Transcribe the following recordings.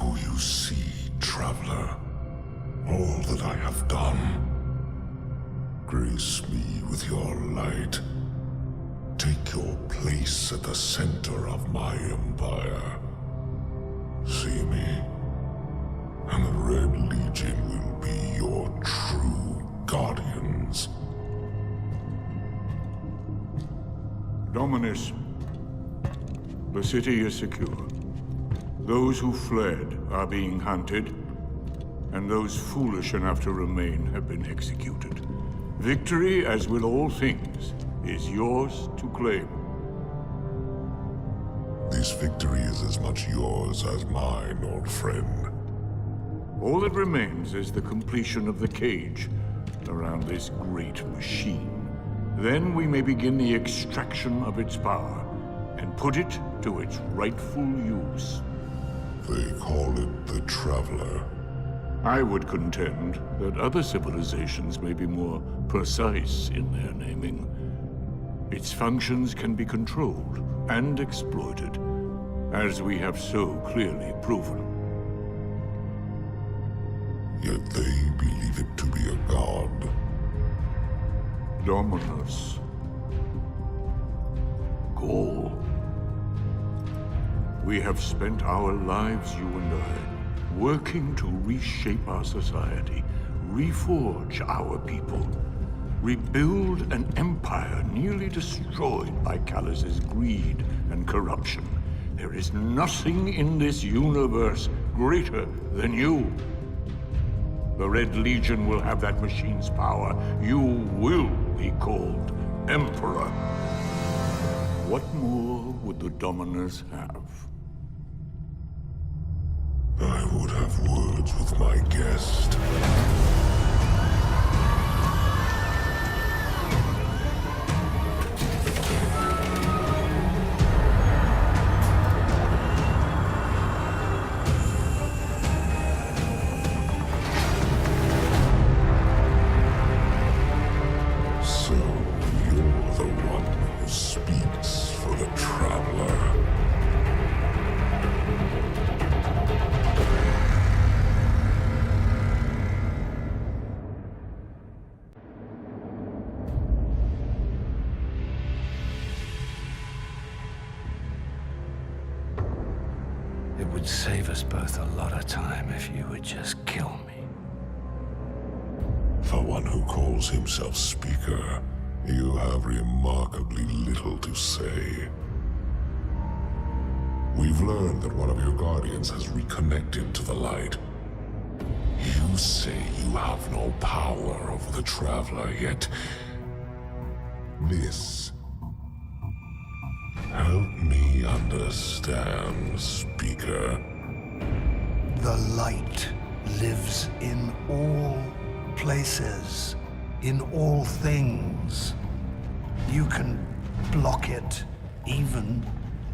Do you see, traveler, all that I have done? Grace me with your light. Take your place at the center of my empire. See me, and the Red Legion will be your true guardians. Dominus, the city is secure. Those who fled are being hunted, and those foolish enough to remain have been executed. Victory, as with all things, is yours to claim. This victory is as much yours as mine, old friend. All that remains is the completion of the cage around this great machine. Then we may begin the extraction of its power and put it to its rightful use. They call it the Traveler. I would contend that other civilizations may be more precise in their naming. Its functions can be controlled and exploited, as we have so clearly proven. Yet they believe it to be a god. Dominus. Ghaul. We have spent our lives, you and I, working to reshape our society, reforge our people, rebuild an empire nearly destroyed by Callus's greed and corruption. There is nothing in this universe greater than you. The Red Legion will have that machine's power. You will be called Emperor. What more would the Dominus have? I would have words with my guest. So, you're the one who speaks for the Traveler. It would save us both a lot of time if you would just kill me. For one who calls himself Speaker, you have remarkably little to say. We've learned that one of your guardians has reconnected to the light. You say you have no power over the Traveler, yet this... Help me understand, Speaker. The light lives in all places, in all things. You can block it, even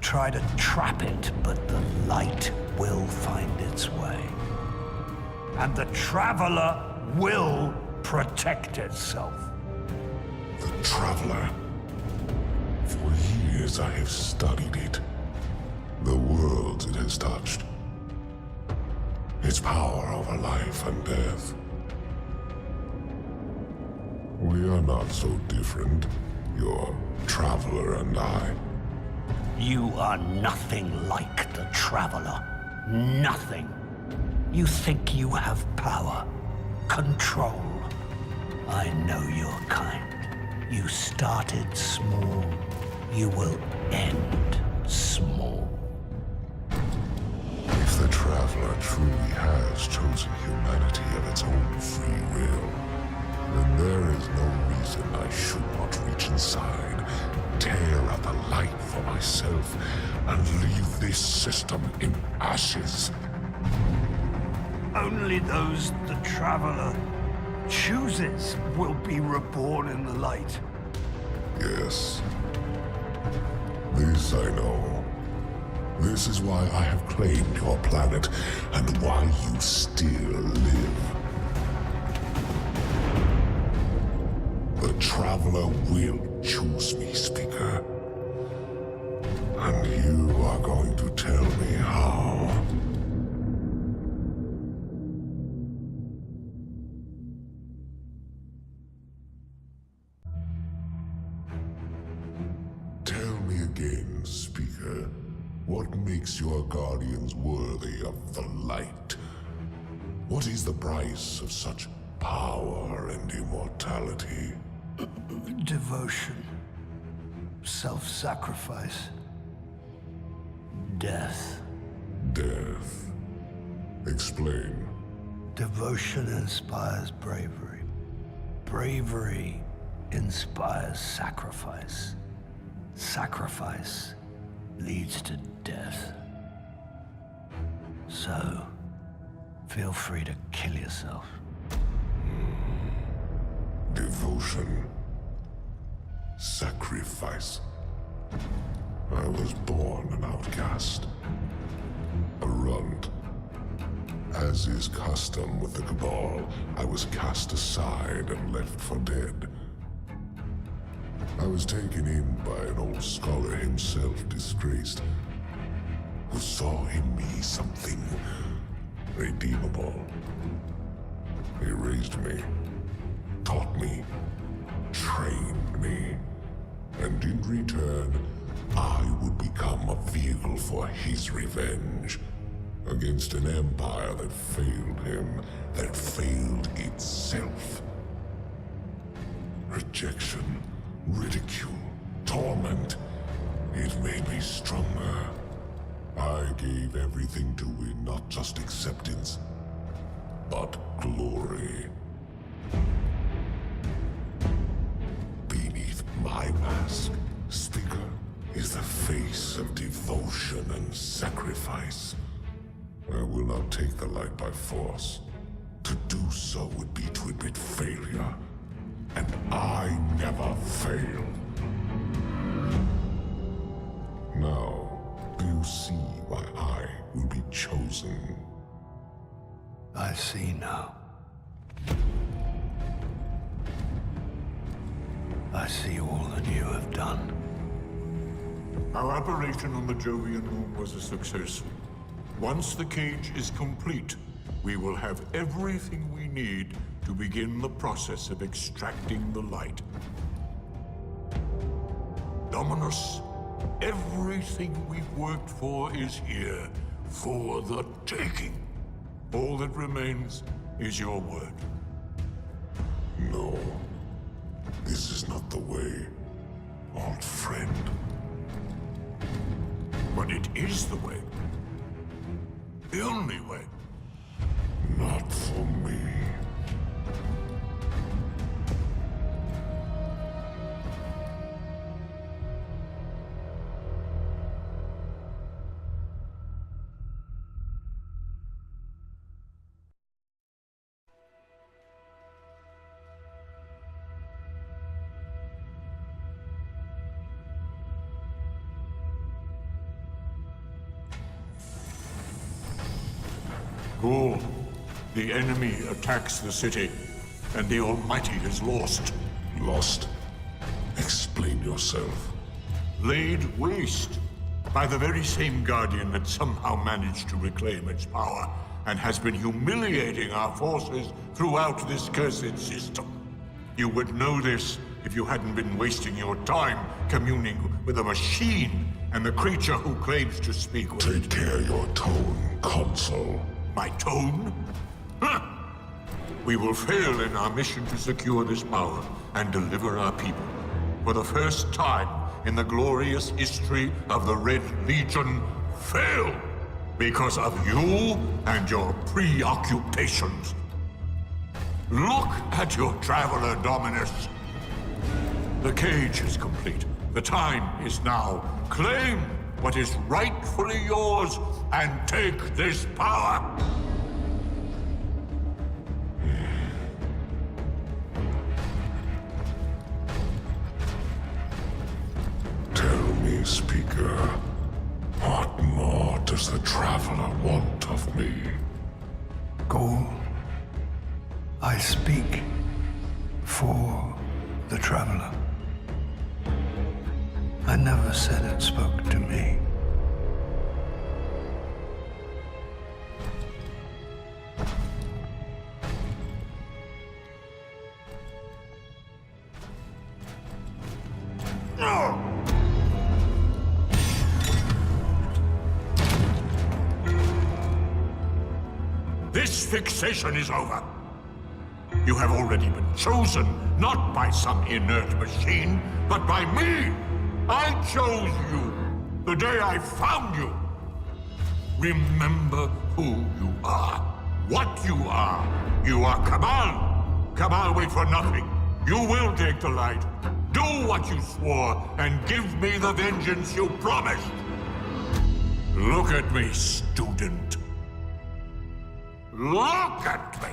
try to trap it, but the light will find its way. And the Traveler will protect itself. The Traveler. For years I have studied it. The worlds it has touched. Its power over life and death. We are not so different, your Traveler and I. You are nothing like the Traveler. Nothing. You think you have power, control. I know your kind. You started small. You will end small. If the Traveler truly has chosen humanity of its own free will, then there is no reason I should not reach inside, tear at the light for myself, and leave this system in ashes. Only those the Traveler chooses will be reborn in the light. Yes. This I know. This is why I have claimed your planet, and why you still live. The Traveler will choose me, Speaker. And you are going to tell me how. again, Speaker. What makes your guardians worthy of the light? What is the price of such power and immortality? Devotion. Self-sacrifice. Death. Death. Explain. Devotion inspires bravery. Bravery inspires sacrifice. Sacrifice leads to death. So, feel free to kill yourself. Devotion. Sacrifice. I was born an outcast. A runt. As is custom with the Cabal, I was cast aside and left for dead. I was taken in by an old scholar himself, disgraced, who saw in me something redeemable. He raised me, taught me, trained me, and in return, I would become a vehicle for his revenge against an empire that failed him, that failed itself. Rejection, ridicule, torment. It made me stronger. I gave everything to win not just acceptance, but glory. Beneath my mask, Speaker, is the face of devotion and sacrifice. I will not take the light by force. To do so would be to admit failure. And I never fail. Now, do you see why I will be chosen? I see now. I see all that you have done. Our operation on the Jovian Moon was a success. Once the cage is complete, we will have everything we need to begin the process of extracting the light. Dominus, everything we've worked for is here, for the taking. All that remains is your word. No. This is not the way, old friend. But it is the way. The only way. Not for me. Ghaul, the enemy attacks the city, and the Almighty is lost. Lost? Explain yourself. Laid waste by the very same Guardian that somehow managed to reclaim its power, and has been humiliating our forces throughout this cursed system. You would know this if you hadn't been wasting your time communing with a machine and the creature who claims to speak with Take care your tone, Consul. My tone? Huh. We will fail in our mission to secure this power and deliver our people. For the first time in the glorious history of the Red Legion, fail because of you and your preoccupations. Look at your traveler, Dominus. The cage is complete. The time is now. Claim what is rightfully yours and take this power. Tell me, Speaker, what more does the Traveler want of me? Ghaul, I speak for the Traveler. I never said it spoke to me. This fixation is over. You have already been chosen, not by some inert machine, but by me! I chose you, the day I found you! Remember who you are, what you are. You are Cabal! Cabal wait for nothing. You will take the light. Do what you swore, and give me the vengeance you promised! Look at me, student. Look at me!